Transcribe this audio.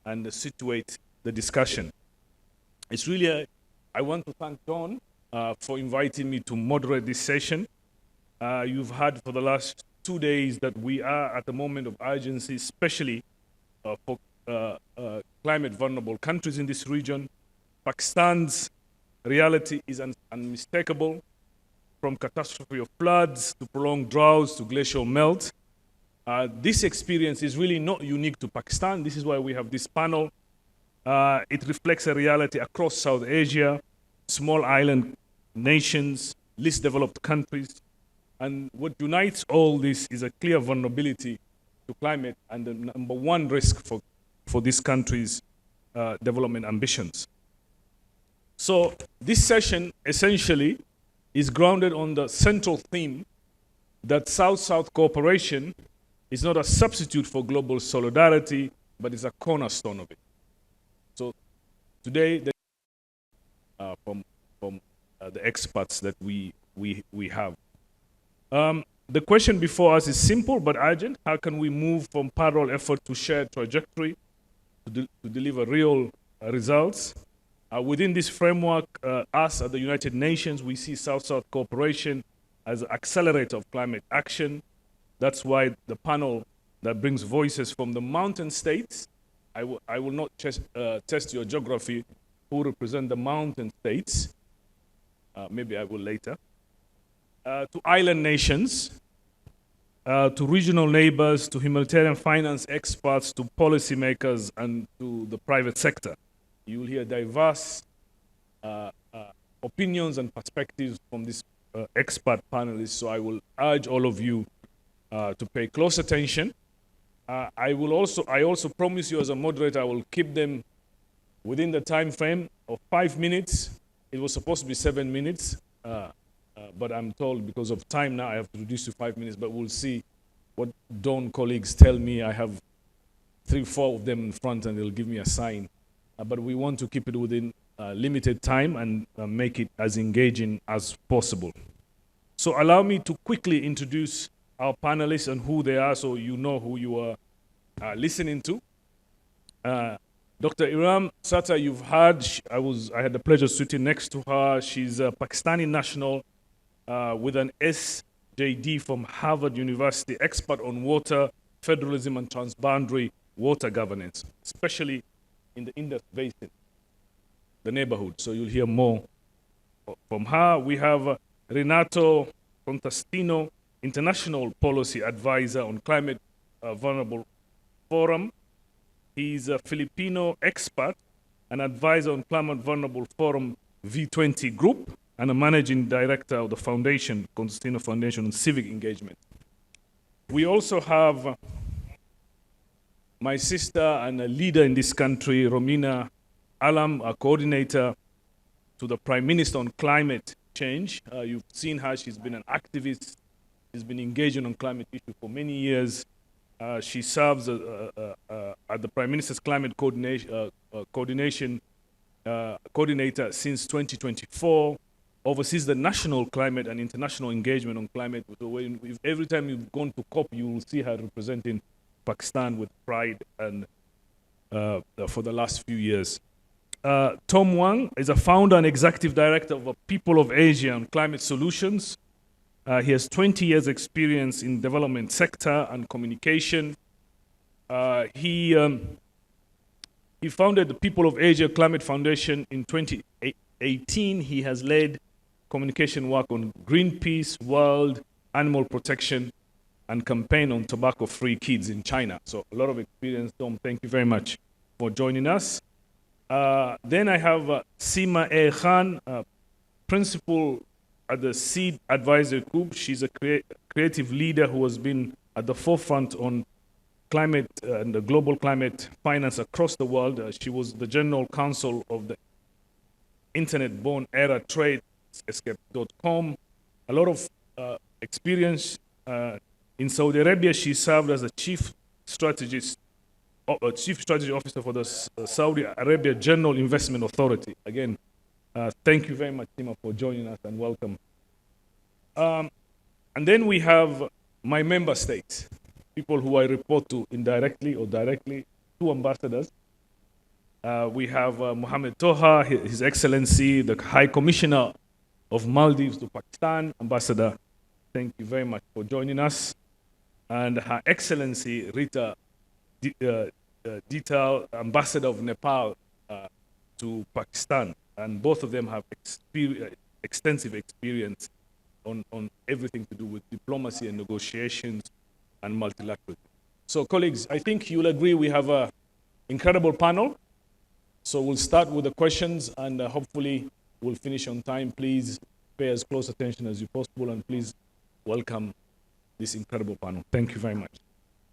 and situate the discussion. It's really, I want to thank Dawn for inviting me to moderate this session. You've heard for the last 2 days that we are at a moment of urgency, especially for climate vulnerable countries in this region. Pakistan's reality is unmistakable, from catastrophe of floods to prolonged droughts to glacial melt. This experience is really not unique to Pakistan. This is why we have this panel. It reflects a reality across South Asia, small island nations, least developed countries. And what unites all this is a clear vulnerability to climate and the number one risk for these countries' development ambitions. So this session essentially is grounded on the central theme that South-South cooperation is not a substitute for global solidarity, but is a cornerstone of it. So today, from the experts that we have. The question before us is simple but urgent. How can we move from parallel effort to shared trajectory to deliver real results? Within this framework, us at the United Nations, we see South-South cooperation as an accelerator of climate action. That's why the panel that brings voices from the mountain states, I will not test your geography, who represent the mountain states, maybe I will later, to island nations, to regional neighbors, to humanitarian finance experts, to policymakers, and to the private sector. You will hear diverse opinions and perspectives from these expert panelists, so I will urge all of you to pay close attention. I also promise you as a moderator, I will keep them within the time frame of 5 minutes. It was supposed to be 7 minutes, but I'm told because of time now I have to reduce to 5 minutes, but we'll see what Dawn colleagues tell me. I have 3 or 4 of them in front and they'll give me a sign. But we want to keep it within limited time and make it as engaging as possible. So allow me to quickly introduce our panelists and who they are so you know who you are listening to. Dr. Iram Sata, you've heard, I had the pleasure of sitting next to her. She's a Pakistani national with an SJD from Harvard University, expert on water, federalism, and transboundary water governance, especially in the Indus Basin, the neighborhood. So you'll hear more from her. We have Renato Contastino, International Policy Advisor on Climate Vulnerable Forum. He's a Filipino expert and advisor on Climate Vulnerable Forum V20 Group and a managing director of the foundation, Contastino Foundation on Civic Engagement. We also have my sister and a leader in this country, Romina Alam, a coordinator to the Prime Minister on climate change. You've seen her, she's been an activist. She's been engaging on climate issues for many years. She serves at the Prime Minister's Climate Coordinator since 2024, oversees the national climate and international engagement on climate. So every time you've gone to COP, you will see her representing Pakistan with pride and for the last few years. Tom Wang is a founder and executive director of People of Asia on Climate Solutions. He has 20 years experience in development sector and communication. He founded the People of Asia Climate Foundation in 2018. He has led communication work on Greenpeace, World Animal Protection, and campaign on tobacco-free kids in China. So a lot of experience, Tom. Thank you very much for joining us. Then I have Seema A. Khan, principal at the Seed Advisory Group. She's a creative leader who has been at the forefront on climate and the global climate finance across the world. She was the general counsel of the internet-born era TradeEscape.com. A lot of experience. In Saudi Arabia, she served as a chief strategy officer for the Saudi Arabia General Investment Authority. Again, thank you very much, Tima, for joining us and welcome. And then we have my member states, people who I report to indirectly or directly, 2 ambassadors. We have Mohamed Toha, His Excellency, the High Commissioner of Maldives to Pakistan, Ambassador. Thank you very much for joining us. And Her Excellency Rita Detail, Ambassador of Nepal to Pakistan. And both of them have extensive experience on everything to do with diplomacy and negotiations and multilateralism. So colleagues, I think you'll agree we have an incredible panel. So we'll start with the questions and hopefully we'll finish on time. Please pay as close attention as you possible and please welcome this incredible panel. Thank you very much.